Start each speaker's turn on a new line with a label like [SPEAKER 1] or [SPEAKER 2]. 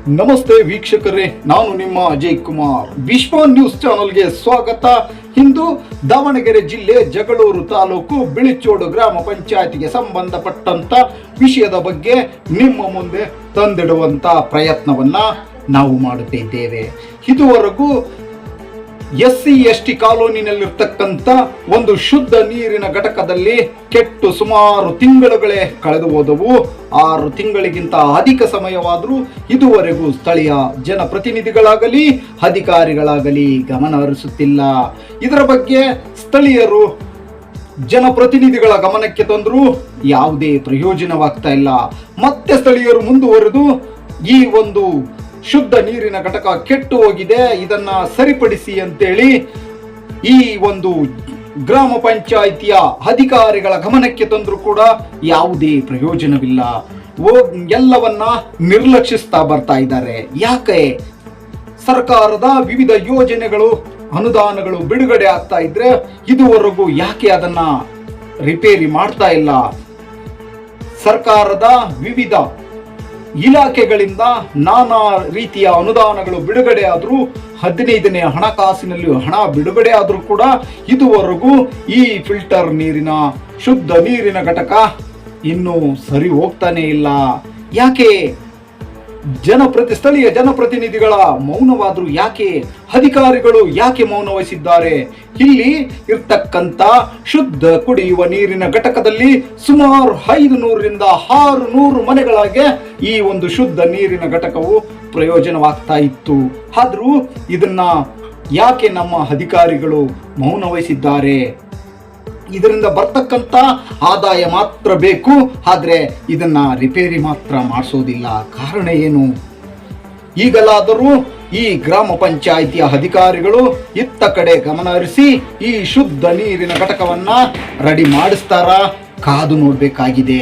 [SPEAKER 1] ನಮಸ್ತೆ ವೀಕ್ಷಕರೇ, ನಾನು ನಿಮ್ಮ ಅಜಯ್ ಕುಮಾರ್. ವಿಶ್ವ ನ್ಯೂಸ್ ಚಾನೆಲ್ಗೆ ಸ್ವಾಗತ. ಇಂದು ದಾವಣಗೆರೆ ಜಿಲ್ಲೆ ಜಗಳೂರು ತಾಲೂಕು ಬಿಳಿಚೋಡು ಗ್ರಾಮ ಪಂಚಾಯತಿಗೆ ಸಂಬಂಧಪಟ್ಟಂತ ವಿಷಯದ ಬಗ್ಗೆ ನಿಮ್ಮ ಮುಂದೆ ತಂದಿಡುವಂತ ಪ್ರಯತ್ನವನ್ನ ನಾವು ಮಾಡುತ್ತಿದ್ದೇವೆ. ಇದುವರೆಗೂ SC/ST ಕಾಲೋನಿನಲ್ಲಿರ್ತಕ್ಕಂಥ ಒಂದು ಶುದ್ಧ ನೀರಿನ ಘಟಕದಲ್ಲಿ ಕೆಟ್ಟು ಸುಮಾರು ತಿಂಗಳುಗಳೇ ಕಳೆದು ಹೋದವು. 6 ತಿಂಗಳಿಗಿಂತ ಅಧಿಕ ಸಮಯವಾದರೂ ಇದುವರೆಗೂ ಸ್ಥಳೀಯ ಜನಪ್ರತಿನಿಧಿಗಳಾಗಲಿ ಅಧಿಕಾರಿಗಳಾಗಲಿ ಗಮನ ಹರಿಸುತ್ತಿಲ್ಲ. ಇದರ ಬಗ್ಗೆ ಸ್ಥಳೀಯರು ಜನಪ್ರತಿನಿಧಿಗಳ ಗಮನಕ್ಕೆ ತಂದರೂ ಯಾವುದೇ ಪ್ರಯೋಜನವಾಗ್ತಾ ಇಲ್ಲ. ಮತ್ತೆ ಸ್ಥಳೀಯರು ಮುಂದುವರೆದು ಈ ಒಂದು ಶುದ್ಧ ನೀರಿನ ಘಟಕ ಕೆಟ್ಟು ಹೋಗಿದೆ, ಇದನ್ನ ಸರಿಪಡಿಸಿ ಅಂತೇಳಿ ಈ ಒಂದು ಗ್ರಾಮ ಪಂಚಾಯಿತಿಯ ಅಧಿಕಾರಿಗಳ ಗಮನಕ್ಕೆ ತಂದರೂ ಕೂಡ ಯಾವುದೇ ಪ್ರಯೋಜನವಿಲ್ಲ. ಎಲ್ಲವನ್ನ ನಿರ್ಲಕ್ಷಿಸ್ತಾ ಬರ್ತಾ ಇದ್ದಾರೆ. ಯಾಕೆ? ಸರ್ಕಾರದ ವಿವಿಧ ಯೋಜನೆಗಳು ಅನುದಾನಗಳು ಬಿಡುಗಡೆ ಆಗ್ತಾ ಇದ್ರೆ ಇದುವರೆಗೂ ಯಾಕೆ ಅದನ್ನ ರಿಪೇರಿ ಮಾಡ್ತಾ ಇಲ್ಲ? ಸರ್ಕಾರದ ವಿವಿಧ ಇಲಾಖೆಗಳಿಂದ ನಾನಾ ರೀತಿಯ ಅನುದಾನಗಳು ಬಿಡುಗಡೆ ಆದರೂ 15ನೇ ಹಣಕಾಸಿನಲ್ಲಿ ಹಣ ಬಿಡುಗಡೆ ಆದರೂ ಕೂಡ ಇದುವರೆಗೂ ಈ ಫಿಲ್ಟರ್ ನೀರಿನ ಶುದ್ಧ ನೀರಿನ ಘಟಕ ಇನ್ನೂ ಸರಿ ಹೋಗ್ತಾನೆ ಇಲ್ಲ. ಯಾಕೆ? ಸ್ಥಳೀಯ ಜನಪ್ರತಿನಿಧಿಗಳ ಮೌನವಾದರೂ ಯಾಕೆ? ಅಧಿಕಾರಿಗಳು ಯಾಕೆ ಮೌನ ವಹಿಸಿದ್ದಾರೆ? ಇಲ್ಲಿ ಇರ್ತಕ್ಕಂಥ ಶುದ್ಧ ಕುಡಿಯುವ ನೀರಿನ ಘಟಕದಲ್ಲಿ ಸುಮಾರು 500ರಿಂದ 600 ಮನೆಗಳಿಗೆ ಈ ಒಂದು ಶುದ್ಧ ನೀರಿನ ಘಟಕವು ಪ್ರಯೋಜನವಾಗ್ತಾ ಇತ್ತು. ಆದರೂ ಇದನ್ನ ಯಾಕೆ ನಮ್ಮ ಅಧಿಕಾರಿಗಳು ಮೌನ ವಹಿಸಿದ್ದಾರೆ? ಇದರಿಂದ ಬರ್ತಕ್ಕಂಥ ಆದಾಯ ಮಾತ್ರ ಬೇಕು, ಆದ್ರೆ ಇದನ್ನ ರಿಪೇರಿ ಮಾತ್ರ ಮಾಡಿಸೋದಿಲ್ಲ. ಕಾರಣ ಏನು? ಈಗಲಾದರೂ ಈ ಗ್ರಾಮ ಪಂಚಾಯಿತಿಯ ಅಧಿಕಾರಿಗಳು ಇತ್ತ ಕಡೆ ಗಮನ ಹರಿಸಿ ಈ ಶುದ್ಧ ನೀರಿನ ಘಟಕವನ್ನ ರೆಡಿ ಮಾಡಿಸ್ತಾರ? ಕಾದು ನೋಡ್ಬೇಕಾಗಿದೆ.